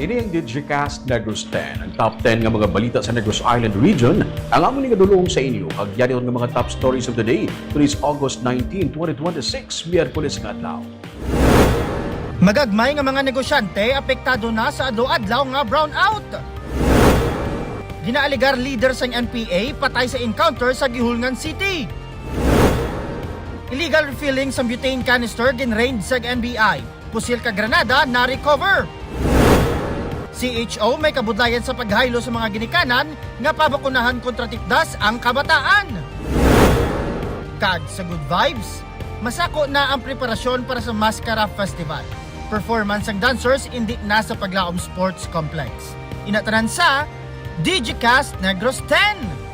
Ini ang Digicast Negros 10, ang top 10 nga mga balita sa Negros Island region. Ang among nigadulong sa inyo, kagyari ng mga top stories of the day. Today's August 19, 2026, Miyerkules nga adlaw. Magagmay nga mga negosyante apektado na sa adlaw-adlaw nga brownout. Ginaaligar leader sa NPA patay sa encounter sa Gihulngan City. Illegal refilling sa butane canister ginraid sa NBI. Pusil ka granada na recover. CHO may kabudlayan sa paghaylo sa mga ginikanan nga pabakunahan kontra tikdas ang kabataan. Kag sa good vibes, masako na ang preparasyon para sa Mascara Festival. Performance ang dancers hindi na sa Paglaom Sports Complex. Inatanan sa Digicast Negros 10.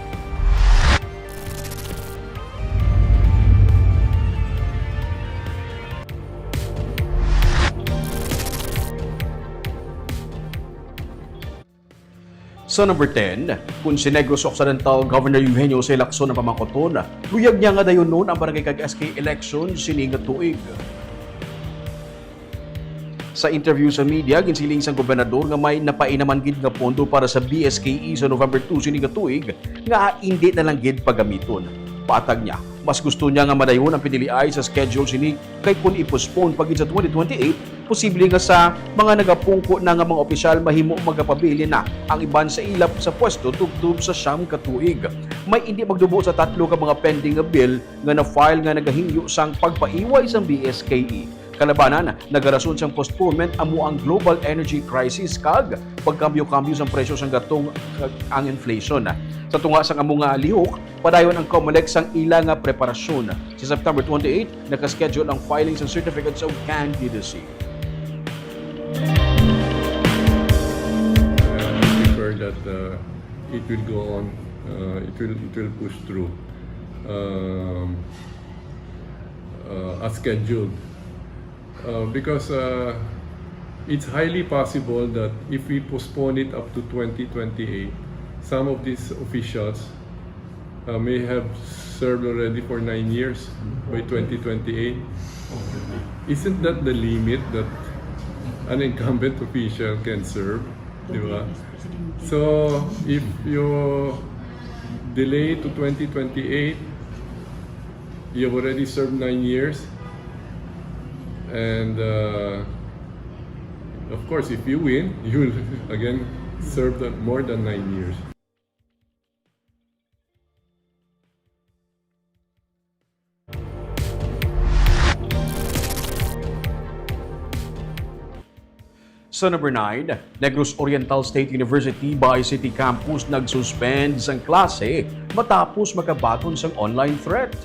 Sa number 10, kung si Negros Occidental Governor Eugenio C. Lacson ang pamangkoton, luyag niya nga dayon noon ang barangay kag SK election sining nga tuig. Sa interview sa media, ginsiling sang gobernador nga may napainaman gid nga pondo para sa BSKE sa November 2 sining nga tuig nga hindi na lang gid pagamiton. Patag niya, mas gusto niya nga madayon ang piniliay sa schedule sini kay kung i-postpone pagid sa 2028, posible nga sa mga nagapungko na nga mga opisyal mahimo magapabili na ang iban sa ilap sa pwesto tubtub sa siyam ka tuig. May hindi magdubo sa tatlo ka mga pending nga bill nga na-file nga nagahingyo sang pagpaiway sang BSKE. Kalabanan, nagarason siyang postponement amo ang global energy crisis kag pagkambyo-kambyo sang presyo sang gatong ang inflation. Sa tunga sang amo nga lihok, padayon ang COMELEC sang ila nga preparasyon. Sa September 28, nakaschedule ang filing sang certificates of candidacy. I prefer that it will go on, it will push through as scheduled. Because it's highly possible that if we postpone it up to 2028, some of these officials may have served already for 9 years by 2028. Isn't that the limit that an incumbent official can serve? Diba? So if you delay to 2028, you've already served 9 years. And of course, if you win, you will again serve more than 9 years. Sa number 9, Negros Oriental State University Bahay City Campus nagsuspend sang klase matapos makabaton sang online threat.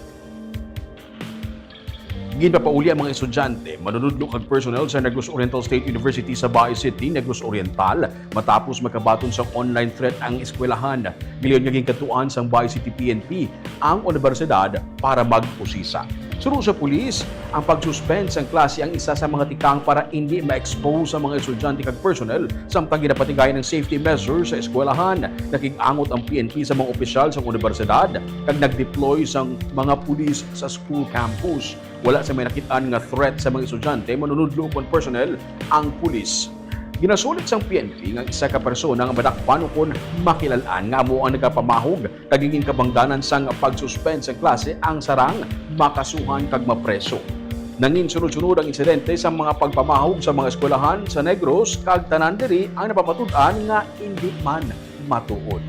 Ginpapauli ang mga estudyante, manunudlo kag personnel sa Negros Oriental State University sa Bahay City, Negros Oriental matapos makabaton sa online threat ang eskwelahan. Milyon nga gingkatuan sang Bahay City PNP ang universidad para magpusisa. Suro sa pulis, ang pag-suspend sang klase ang isa sa mga tikang para hindi ma-expose sa mga estudyante kag personnel samtang ginapatigay ng safety measures sa eskwelahan. Nakig-angot ang PNP sa mga opisyal sa universidad kag nag-deploy sang mga pulis sa school campus. Wala sa may nakitaan nga threat sa mga estudyante, manunudlo kon personnel ang pulis. Ginasulit sang PNP nga isa ka persona nga madakpan kon makilalaan nga amo ang nagapamahog kagingin kabangdanan sang pag-suspend sa klase ang sarang makasuhan kag mapreso. Nangin sunod-sunod ang insidente sa mga pagpamahog sa mga eskwelahan sa Negros kag tanan diri ang napamatud-an nga hindi man matuod.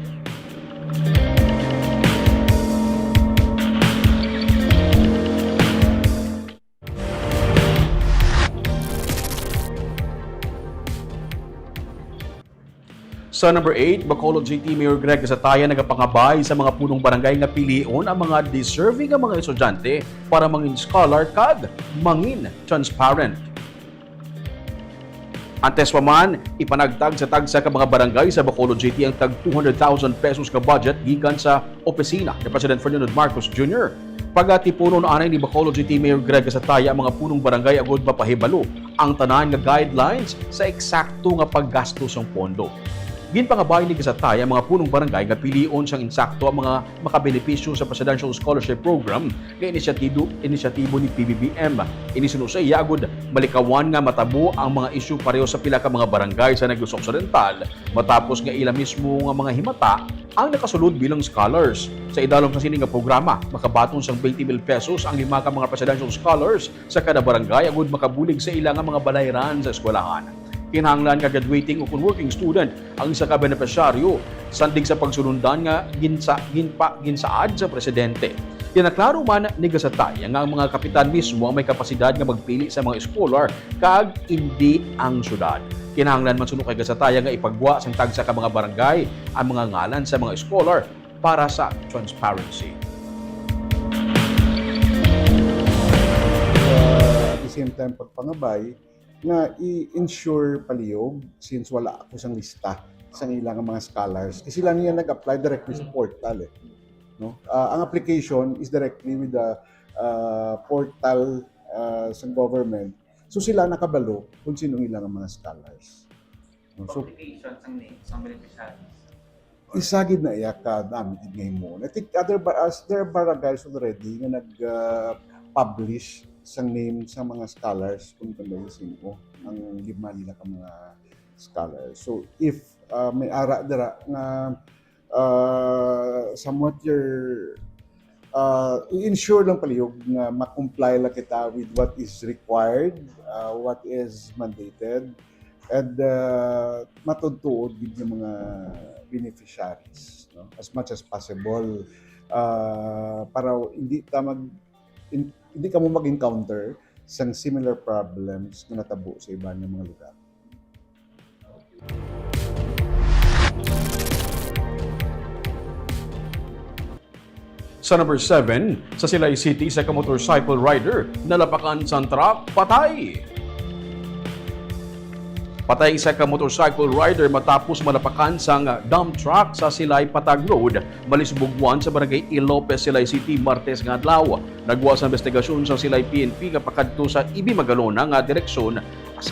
Sa number 8, Bacolod JT Mayor Greg Casataya nagapangabay sa mga punong barangay nga pilion ang mga deserving nga mga estudyante para mangin scholar kag mangin transparent. Antes pa man, ipanagtag sa tagsa ka mga barangay sa Bacolod JT ang tag 200,000 pesos ka budget gikan sa opisina ni President Ferdinand Marcos Jr. Pagatipuno na anay ni Bacolod JT Mayor Greg Casataya ang mga punong barangay agod mapahibalo ang tanan nga guidelines sa eksakto nga paggasto sang pondo. Ginpangabay ni Gisatay ang mga punong barangay nga pilion siyang insakto ang mga makabenepisyo sa Presidential Scholarship Program nga inisyatibo ni PBBM. Inisunod sa iyagod malikawan nga matabo ang mga isyu pareho sa pila ka mga barangay sa Negros Occidental matapos nga ila mismo nga mga himata ang nakasulod bilang scholars. Sa idalom sa sini nga programa, makabaton sang 20,000 pesos ang 5 ka mga presidential scholars sa kada barangay agud makabulig sa ila nga mga balayran sa eskwelahan. Kinahanglan nga graduating o working student ang isa ka benepisyaryo sandig sa pagsulundan nga ginsaad sa presidente. Kinaklaro man ni Gisatay nga ang mga kapitan mismo ang may kapasidad nga magpili sa mga scholar kag hindi ang syudad. Kinahanglan man suno kay Gisatay nga ipagwa sang tagsa ka mga barangay ang mga ngalan sa mga scholar para sa transparency. At the same time, pagpangabay, nga i-ensure palihog since wala ako sang lista sa ilang mga scholars. Kasi sila niya nag-apply directly sa portal. No? Ang application is directly with the portal sa government. So sila nakabalo kung sino ilang mga scholars. No? So, application sa beneficiaries. isagid na iya ka namin ngayon mo. I think there are barangays already nga nag-publish sang name sa mga scholars kung kandayisin ko ang gibma nila ka mga scholars. So if may ara dira nga somewhat your i-ensure lang palihog nga ma-comply lang kita with what is required, what is mandated, and matudtuod gid yung mga beneficiaries, no? As much as possible para hindi ka mo mag-encounter sa similar problems na natabo sa iba ng mga lugar. Sa number 7, sa Silay City, isa ka motorcycle rider nalapakan sa truck, patay. Patay isa ka motorcycle rider matapos malapakan sang dump truck sa Silay Patag Road, Malisbugwan sa barangay Ilopez, Silay City, Martes nga adlaw. Nagwa sa investigasyon sa Silay PNP nga pakadto sa Ibi Magalona nga direksyon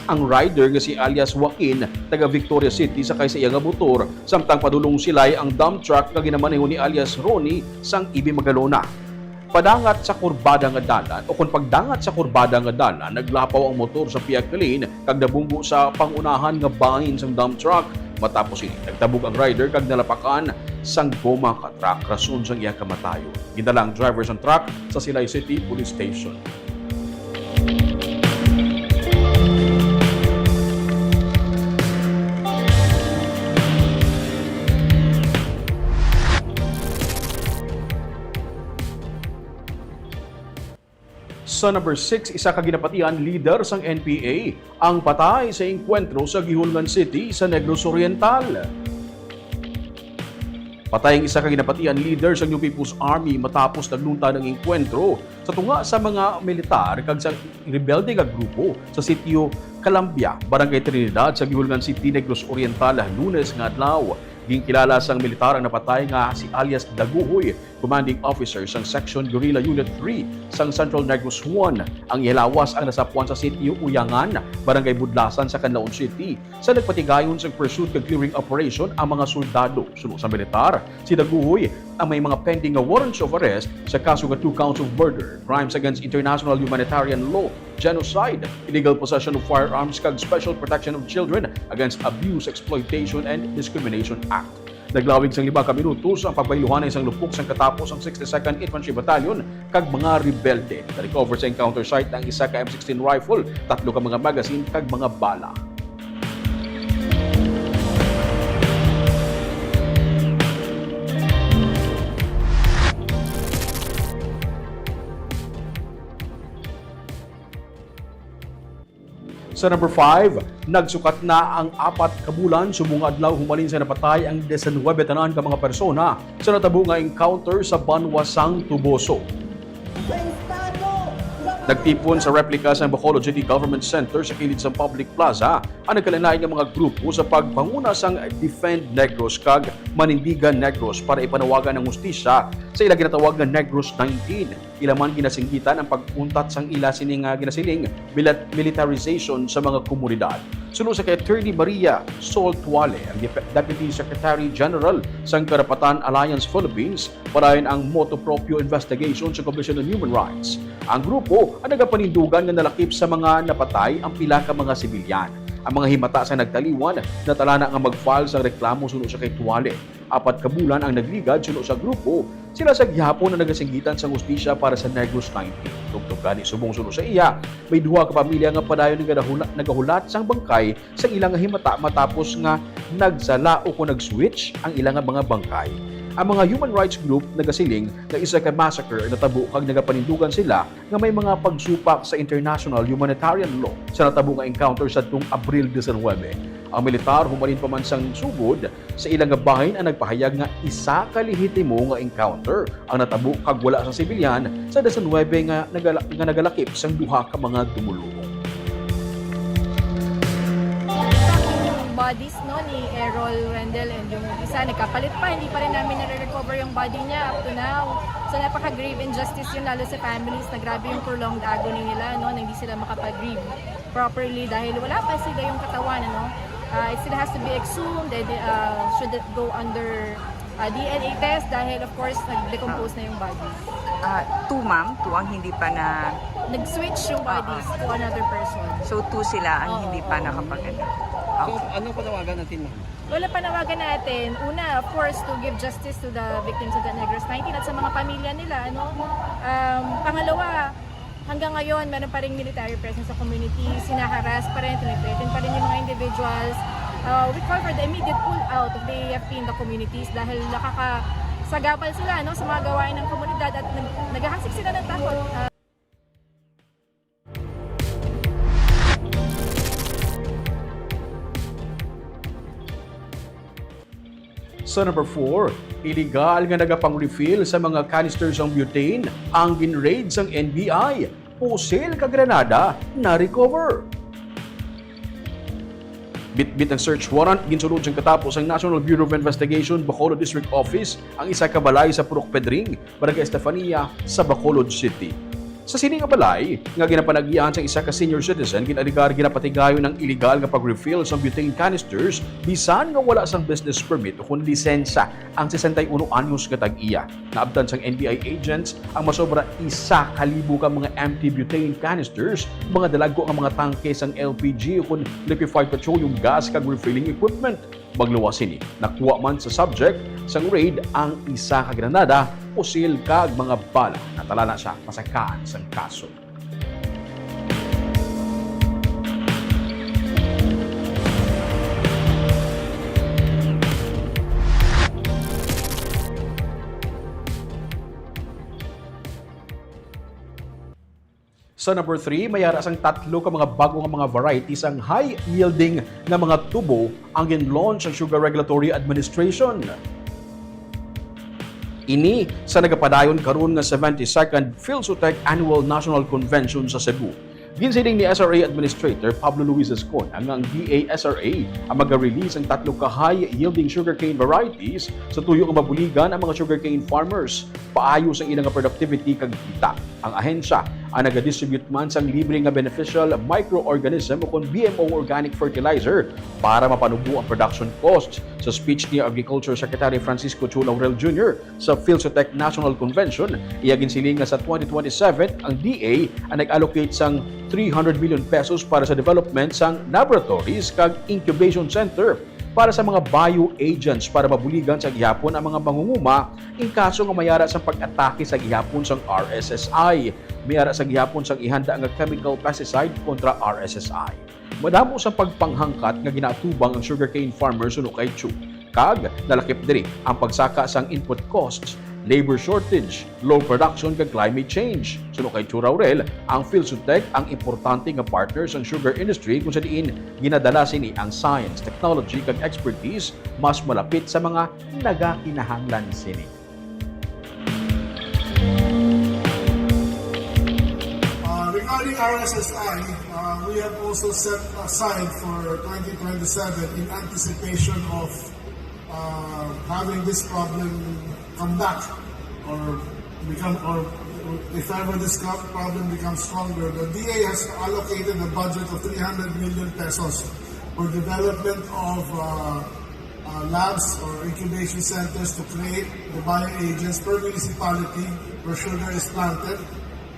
ang rider nga si alias Joaquin taga Victoria City sakay sa iya nga motor samtang padulong Silay ang dump truck nga ginamaneho ni alias Ronnie sang Ibi Magalona. Padangat sa kurbada nga dalan o kung pagdangat sa kurbada nga dalan, naglapaw ang motor sa piyak lane kag nabunggo sa pangunahan nga bahin sang dump truck. Matapos ini, nagtabog ang rider kag nalapakan sang goma ka truck rason sang iya kamatayo. Gidala ang driver sang truck sa Silay City Police Station. Sa number 6, isa ka ginapatian leader sang NPA ang patay sa engkwentro sa Gihulngan City sa Negros Oriental. Patay ang isa ka ginapatian leader sa New People's Army matapos naglunta ng engkwentro sa tunga sa mga militar kag sa rebelde nga grupo sa sitio Calambia, Barangay Trinidad sa Gihulngan City, Negros Oriental, Lunes nga adlaw. Ginkilala sang militar ang napatay nga si alias Daguhoy, commanding officer sang Section Guerrilla Unit 3 sang Central Negros 1. Ang ilawas ang nasapuan sa sitio Uyangan, Barangay Budlasan sa Canlaon City. Sa nagpatigayon sa pursuit kag clearing operation ang mga soldado sunod sa militar. Si Daguhoy ang may mga pending warrants of arrest sa kaso nga 2 counts of murder, crimes against international humanitarian law, genocide, illegal possession of firearms kag special protection of children against abuse, exploitation, and discrimination act. Naglawig sang 5 ka minutos ang pagbayluhan ng isang lupok sang katapos ang 62nd Infantry Battalion kag mga rebelde. Na-recover sa encounter site ang isa ka M16 rifle, 3 ka mga magazine kag mga bala. Sa number 5, nagsukat na ang 4 ka bulan subong adlaw humalin sa napatay ang 19 tanan ka mga persona sa natabo nga encounter sa Banwasang, Tuboso. Nagtipon sa replika sa Bacolod City Government Center sa kilid sa Public Plaza ang nagkalain ng mga grupo sa pagpanguna sang Defend Negros kag Manindigan Negros para ipanawagan ng hustisya sa ila ginatawag nga Negros 19. Ilaman ginasinggitan ang pagpuntat sang ila sining ginasiling militarization sa mga komunidad. Sunod sa kay Attorney Maria Sol Tuale, ang Deputy Secretary General sa Karapatan Alliance Philippines, parayan ang motu proprio investigation sa Commission on Human Rights. Ang grupo ang nagapanindugan nga nalakip sa mga napatay ang pila ka mga sibilyan. Ang mga himata sa nagtaliwan, natala na nga mag-file sa reklamo sunod sa kay Tuale. 4 ka bulan ang nagligad sunod sa grupo. Sila sa gihapon na nagasinggitan sa hustisya para sa Negros 19. Tugtog gani subong sunod sa iya, may 2 ka pamilya nga padayon nagahulat sang bangkay sa ilang himata matapos nga nagsala o nag-switch ang ilang mga bangkay. Ang mga human rights group nagasiling na isa ka massacre natabo kag nagapanindugan sila nga may mga pagsupak sa international humanitarian law sa natabo nga encounter sa tung Abril 19. Ang militar humalin pa man sang sugod sa ilang bahin ang nagpahayag nga isa ka lehitimo nga encounter ang natabo kag wala sa sibilyan sa 19 nga nagalakip sang 2 ka mga tumulong. Bodies no ni Errol Wendell and yung isa nagkapalit pa, hindi pa rin namin nare-recover yung body niya up to now. So napaka-grave injustice yun lalo sa families na grabe yung prolonged agony nila no, na hindi sila makapag-grieve properly dahil wala pa sila yung katawan ano. It still has to be exhumed and should it go under DNA test dahil of course nag-decompose na yung body. 2 ma'am, 2 ang hindi pa na... Nag-switch yung bodies to another person. So 2 sila ang hindi pa nakapag-ano. So, anong panawagan natin, ma'am? Wala panawagan natin. Una, of course, to give justice to the victims of the Negros 19 at sa mga pamilya nila. Ano? Pangalawa, hanggang ngayon, meron pa rin military presence sa community. Sinaharas pa rin, tinitreaten pa rin yung mga individuals. We call for the immediate pull-out of the AFP in the communities dahil nakakasagapal sila no, sa mga gawain ng komunidad at naghahansik sila ng takot. Sa number 4, illegal nga nagapang-refill sa mga canisters ng butane ang ginraid sang NBI. Pusil ka Granada na recover. Bitbit ang search warrant ginsulod siyang katapos ang National Bureau of Investigation Bacolod District Office ang isa ka balay sa Purok Pedring, Barangay Estefania sa Bacolod City. Sa sining nga balay, nga ginapanagihan sa isa ka senior citizen, kinaligar ginapatigayo ng illegal nga pag-refill sa butane canisters bisan nga wala sang business permit o kun lisensya ang 61 anyos nga tag-iya. Naabtan sang NBI agents ang masobra 1,000 ka mga empty butane canisters, mga dalago nga mga tangke sang LPG o kun liquefied petroleum gas kag refilling equipment. Magluwas ini, nakuha man sa subject sang raid ang isa ka granada, pusil kag mga bala. Natala na siya pasakaan sang kaso. Sa number 3, mayara sang 3 ka mga bago nga mga varieties ang high-yielding na mga tubo ang gin-launch ang Sugar Regulatory Administration. Ini sa nagapadayon karon nga 72nd PhilSUTEC Annual National Convention sa Cebu. Ginsiling ni SRA Administrator Pablo Luis Escon ang DA-SRA ang mag-release ng 3 ka high-yielding sugarcane varieties sa tuyo nga mabuligan ang mga sugarcane farmers paayo sa ilang productivity kag kita. Ang ahensya ang nag-distribute man sang libre nga beneficial microorganism o kon BMO organic fertilizer para mapanubo ang production costs. Sa speech ni Agriculture Secretary Francisco Chu Laurel Jr. sa PhilSUTEC National Convention, iya ginsiling nga sa 2027 ang DA ang nag-allocate sang 300 million pesos para sa development sang laboratories kag incubation center para sa mga bio-agents para mabuligan sa gihapon ang mga mangunguma in kaso nga mayara sa pag-atake sa gihapon sang RSSI. Mayara sa gihapon sang ihanda nga chemical pesticide kontra RSSI. Madamo sa pagpanghangkat nga ginatubang ang sugarcane farmers suno kay Chu. Kag nalakip diri ang pagsaka sang input costs, labor shortage, low production kag climate change. Suno kay Chu Laurel, ang PhilSUTEC ang importante nga partner sa sugar industry kung sa diin ginadala sini ang science, technology kag expertise mas malapit sa mga nagakinahanglan sini. Regarding RSSI, we have also set aside for 2027 in anticipation of having this problem come back or if ever this problem becomes stronger. The DA has allocated a budget of 300 million pesos for development of labs or incubation centers to create the bioagents per municipality where sugar is planted.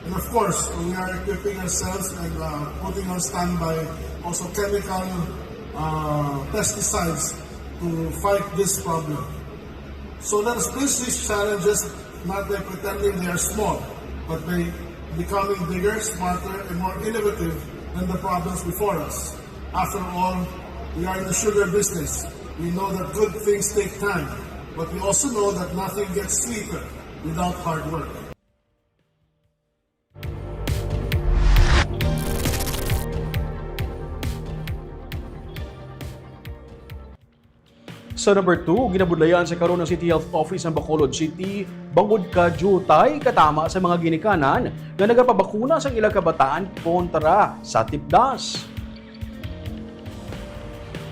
And of course, we are equipping ourselves and putting on standby also chemical pesticides to fight this problem. So let us face these challenges not by pretending they are small, but by becoming bigger, smarter, and more innovative than the problems before us. After all, we are in the sugar business. We know that good things take time, but we also know that nothing gets sweeter without hard work. Sa number 2, ginabudlayan sa karon ng City Health Office ng Bacolod City, bangod ka jutay katama sa mga ginikanan nga nagapabakuna sa ilang kabataan kontra sa tipdas.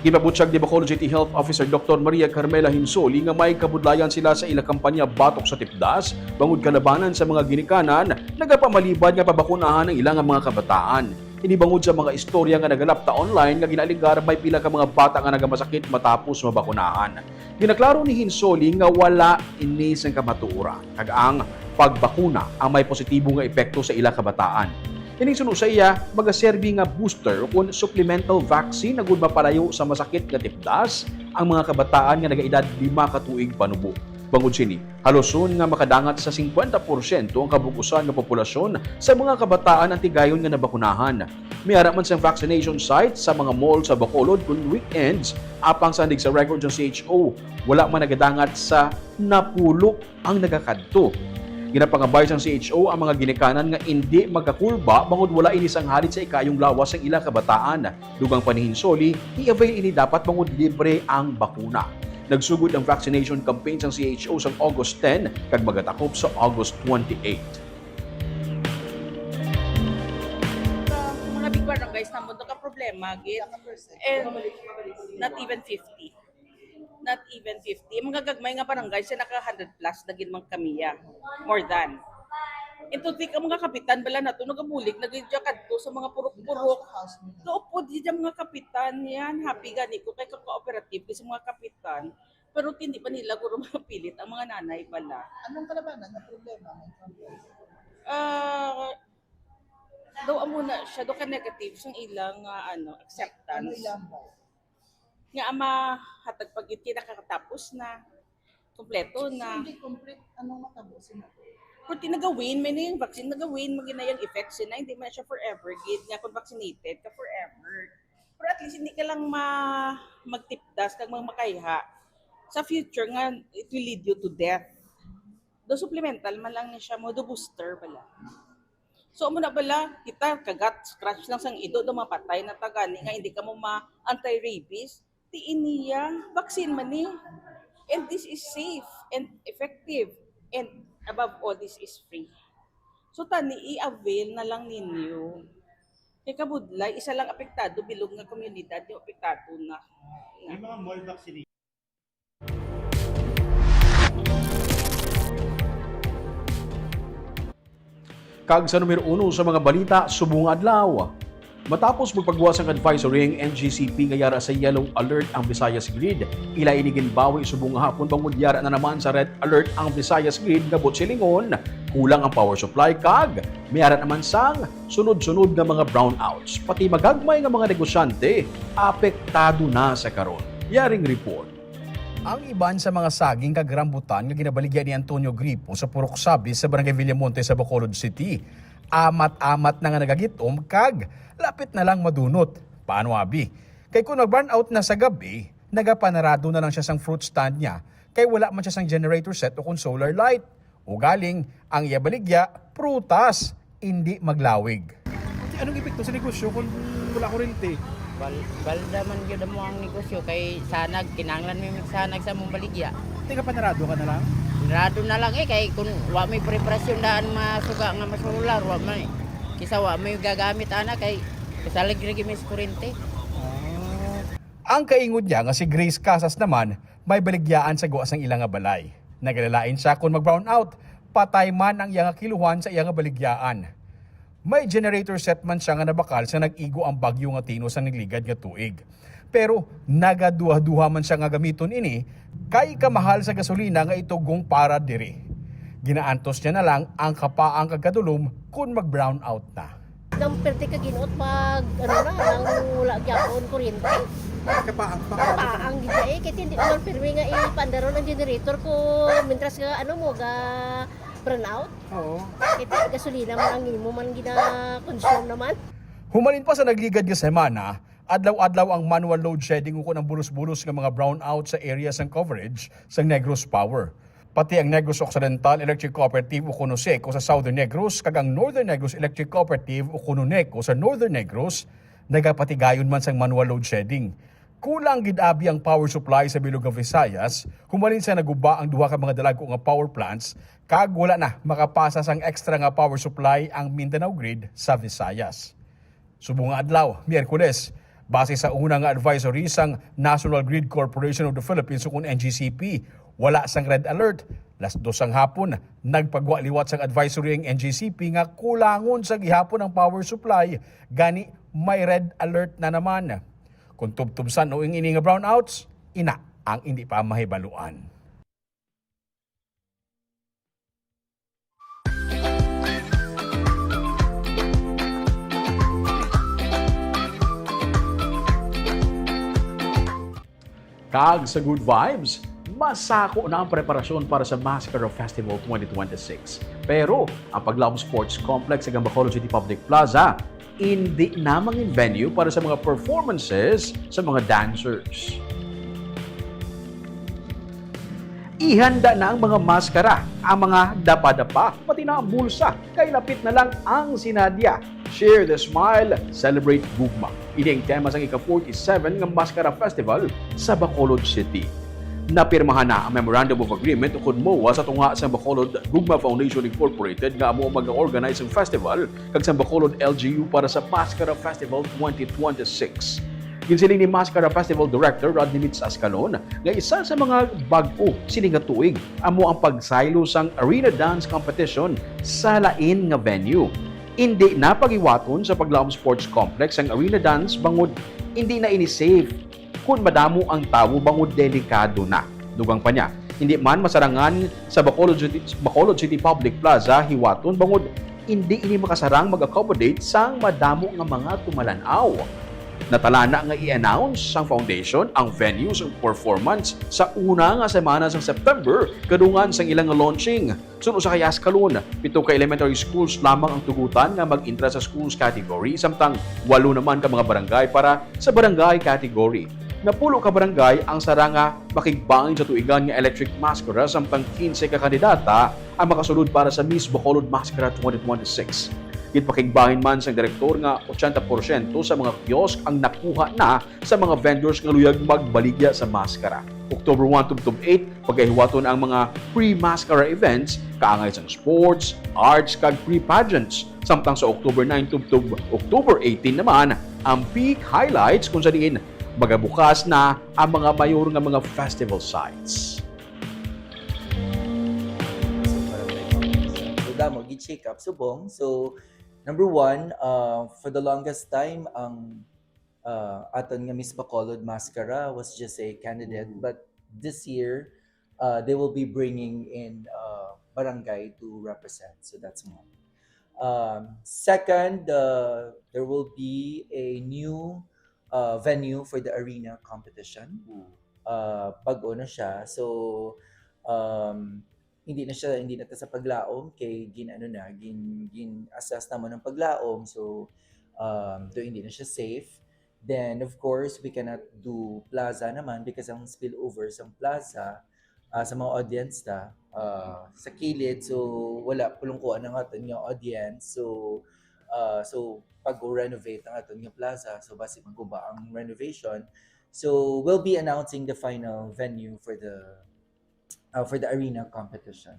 Gipabutyag ni Bacolod City Health Officer Dr. Maria Carmela Hinsoli nga may kabudlayan sila sa ilang kampanya batok sa tipdas, bangod kalabanan sa mga ginikanan, nagapamalibad nga pabakunahan ng ilang mga kabataan. Inibangod sa mga istorya nga nagalapta online nga ginaligar may pila ka mga bata nga nagamasakit matapos mabakunahan. Ginaklaro ni Hinsoli nga wala ini sang kamatuura kag ang pagbakuna ang may positibo nga epekto sa ilang kabataan. Kining sunod sa iya, magaserbi nga booster o supplemental vaccine na gud mapalayo sa masakit nga tipdas ang mga kabataan nga nagaedad 5 ka tuig panubo. Bangod sini, haluson nga makadangat sa 50% ang kabukusan ng populasyon sa mga kabataan ang tigayon nga nabakunahan. May araman sa vaccination sites sa mga mall sa Bacolod kung weekends, apang sandig sa record ng CHO, wala man nagadangat sa napulo ang nagakadto. Ginapangabay sa CHO ang mga ginikanan nga hindi magkakulba bangod wala ini sanghalit sa ikayong lawas ng ilang kabataan. Dugang panihinsoli, i-avail ini dapat bangod libre ang bakuna. Nagsugod ang vaccination campaign sa CHO sa August 10 kag magatakop sa August 28. Mga big barangays na mo ka problema gid and not even 50. Not even 50. Mga gagmay nga barangays na naka 100 plus dagin man kamiya. More than. Ito tik ang mga kapitan bala nato nagabulig nagidjakad ko sa mga purok-purok. Kaupod di mga kapitan yan. Happy gani ko kay ka-cooperative sa mga kapitan. Pero hindi pa nila guro mapilit ang mga nanay bala. Anong kalabanan na problema? Daw amuna siya do ka negative sang ilang acceptance. Nga ama hatag pagit nakakatapos na. Kompleto na. Hindi complete anong matapusin na. Kung tinagawin, may na yung vaccine nagawin, magina yung effects na, hindi man siya forever, gid nga kung vaccinated ka forever. Pero at least hindi ka lang magtipdas, kag makaiha. Sa future nga, it will lead you to death. Do supplemental man lang niya siya mo, do booster bala. So muna bala, kita kagat, scratch lang sang ido, do mapatay na tagani nga, hindi ka mo ma-anti-rabies, tiin niya, vaccine man ni. And this is safe and effective. And above all, this is free. So tani, i-avail na lang ninyo. Kaya kabudlay, isa lang apektado, bilog nga komunidad, yung apektado na. May mga mall vaccination. Kag sa numero 1 sa mga balita, subong adlaw. Matapos magpagbuwas ang advisory ang NGCP ngayara sa yellow alert ang Visayas Grid, ila inigin bawi subong hapon pangudyara na naman sa red alert ang Visayas Grid nga Silingon, kulang ang power supply kag mayara naman sang sunod-sunod nga mga brownouts, pati magagmay nga mga negosyante apektado na sa karon. Yaring report. Ang iban sa mga saging kag rambutan nga ginabaligyan ni Antonio Gripo sa Purok Sabi sa Barangay Villamonte sa Bacolod City, amat-amat na nga nagagitom kag lapit na lang madunot. Paano abi? Kay kung nag-burnout na sa gabi, nagapanarado na lang siya sang fruit stand niya kay wala man siya sang generator set o kung solar light. O galing, ang iyabaligya, prutas, hindi maglawig. Anong epekto sa negosyo kung wala kuryente? Balda man gyud mo ang negosyo kay sanag kinahanglan mi magsanag sa mong baligya. Teka panarado ka na lang? Rado na lang kay kung wa may preparasyon daan masuga nga masular wa may kisa wa may gagamit ana kay kasalig rig mi sa kuryente. Ang kaingod niya nga si Grace Casas naman may baligyaan sa guwas ng ilang nga balay. Nagalalain siya kung mag-brown out, patay man ang iyang kiluhan sa iyang baligyaan. May generator set man siya nga nabakal sa nag-igo ang bagyo nga tino sa nagligad nga tuig. Pero nagaduha-duha man siya nga gamiton ini kay kamahal sa gasolina nga itugong para diri. Ginaantos niya na lang ang kapaang kagkadulom kung mag-brown out na. Nang perte ka ginuot pag ano na, nang wala gyapon kuryente. Kapaang Kapaang gid eh, kaya hindi naman pirmi nga ipandaron ang generator ko mientras nga ano mo ga brown out. Oo. Kaya gasolina man ang imo man gina-consume naman. Humalin pa sa nagligad nga semana, adlaw-adlaw ang manual load shedding ko ng bulos-bulos ng mga brownout sa areas ng coverage sa Negros Power. Pati ang Negros Occidental Electric Cooperative o Conoseco sa Southern Negros kag ang Northern Negros Electric Cooperative o Cononeco sa Northern Negros nagapatigayon man sang manual load shedding. Kulang gid abi ang power supply sa bilog ng Visayas, humalin sa naguba ang duha ka mga dalago nga power plants kag wala na makapasa sang extra nga power supply ang Mindanao grid sa Visayas. Subong nga adlaw, Miyerkules, base sa una nga advisory sang National Grid Corporation of the Philippines o NGCP, wala sang red alert. Las 2 sang hapon, nagpagwa-liwat sang advisory ang NGCP nga kulangon sa gihapon ang power supply, gani may red alert na naman. Kung tubtubsan o ini nga brownouts, ina ang hindi pa mahibaluan. Kag sa Good Vibes, masako na ang preparasyon para sa Mascara Festival 2026. Pero ang Paglaom Sports Complex sa Bacolod City Public Plaza, hindi namang venue para sa mga performances sa mga dancers. Ihanda na ang mga maskara, ang mga dapa-dapa, pati na ang bulsa, kay lapit na lang ang sinadya. Share the smile, celebrate gugma. Ini ang tema sa ika-47 ng Mascara Festival sa Bacolod City. Napirmahan na ang Memorandum of Agreement ukod MOA sa tunga sa Bacolod Gugma Foundation Incorporated nga amo mag-organize ang festival kag sa Bacolod LGU para sa Mascara Festival 2026. Ginsiling ni Mascara Festival Director Rodney Mitz Ascalon nga isa sa mga bag-o sining nga tuig amo ang pagsaylo sang arena dance competition sa lain nga venue. Hindi na pagiwaton sa Paglaom Sports Complex ang arena dance bangod hindi na ini safe kung madamo ang tawo bangod delikado na. Dugang pa niya, hindi man masarangan sa Bacolod City Public Plaza hiwaton bangod hindi ini makasarang mag-accommodate sang madamo nga mga tumalanaw. Natalana nga i-announce sang foundation ang venues ng performance sa una nga semana sa September kadungan sang ilang launching. Suno sa kay Ascalon, 7 ka elementary schools lamang ang tugutan nga mag-intra sa schools category samtang 8 naman ka mga barangay para sa barangay category. Napulo ka barangay ang saranga makigbangin sa tuigan nga electric mascara samtang 15 ka kandidata ang makasulod para sa Miss Bacolod Mascara 2026. Gitpakigbahin man sa direktor nga 80% sa mga kiosk ang nakuha na sa mga vendors nga luyag magbaligya sa maskara. October 1 to 8, pagkahiwaton ang mga pre-mascara events, kaangay sa sports, arts, kag pre-pageants. Samtang sa October 9 to October 18 naman, ang peak highlights kung saan magabukas na ang mga mayor nga mga festival sites. So, damo, gi-check up subong. So, number one, for the longest time, ang aton nga Miss Bacolod Mascara was just a candidate. But this year, they will be bringing in barangay to represent. So that's one. Second, there will be a new venue for the arena competition. Bago na siya. So, hindi na ta sa paglaom kay gin assess naman ng paglaom, so do hindi na siya safe. Then of course we cannot do plaza naman because ang spillover sa plaza sa mga audience sa kilid, so wala pulungkuan ng aton nga audience. So pag renovate ang aton nga plaza, so basi maguba ang renovation. So we'll be announcing the final venue for the arena competition.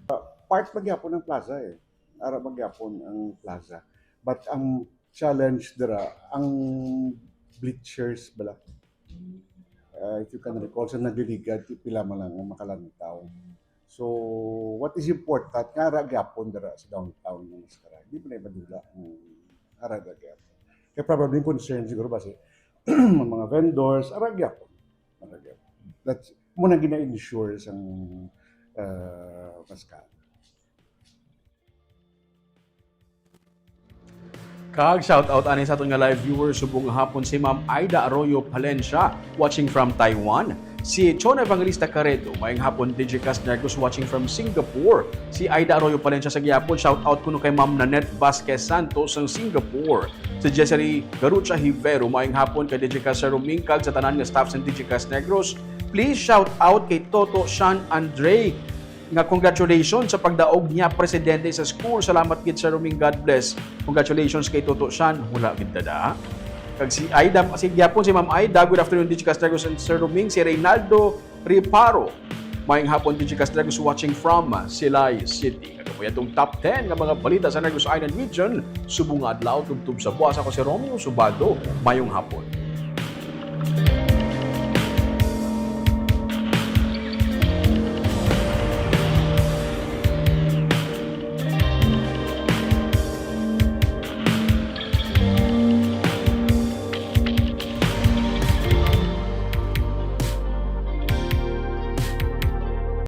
Part magyapon ng plaza eh. Ara magyapon ang plaza. But ang challenge dira, ang bleachers bala. If you can recall, sa nagliligad, pila man lang ang makalantaw. So, what is important, nga ara gyapon dira sa downtown ng Mascara. Hindi pa na ibadula ang ara gyapon. Kaya probably concern siguro ba mga vendors, aragya po. That's muna gina-ensure sang Paskal. Kag shoutout ani sa aton nga live viewers subong hapon si Ma'am Aida Arroyo Palencia watching from Taiwan. Si Chon Evangelista Careto, mayang hapon Digicast Negros watching from Singapore. Si Aida Arroyo Palencia sa gihapon, shoutout kuno kay Ma'am Nanette Vasquez Santos ng Singapore. Si Jessery Garucha Hivero, mayang hapon kay Digicast sa Rumingkag sa tanan nga staff sa Digicast Negros. Please shout out kay Toto Sean Andre nga congratulations sa pagdaog niya presidente sa school. Salamat gid sa Ruming, God bless. Congratulations kay Toto Sean. Hula gid tada. Kag si Aida, si gyapon si Ma'am Aida, good afternoon Digicast Negros and Sir Ruming. Si Reynaldo Riparo, mayang hapon Digicast Negros watching from Silay City. Kagabuya itong top 10 nga mga balita sa Negros Island Region. Subong nga adlaw tubtub sa buwas. Ako si Romeo Subado, mayong hapon.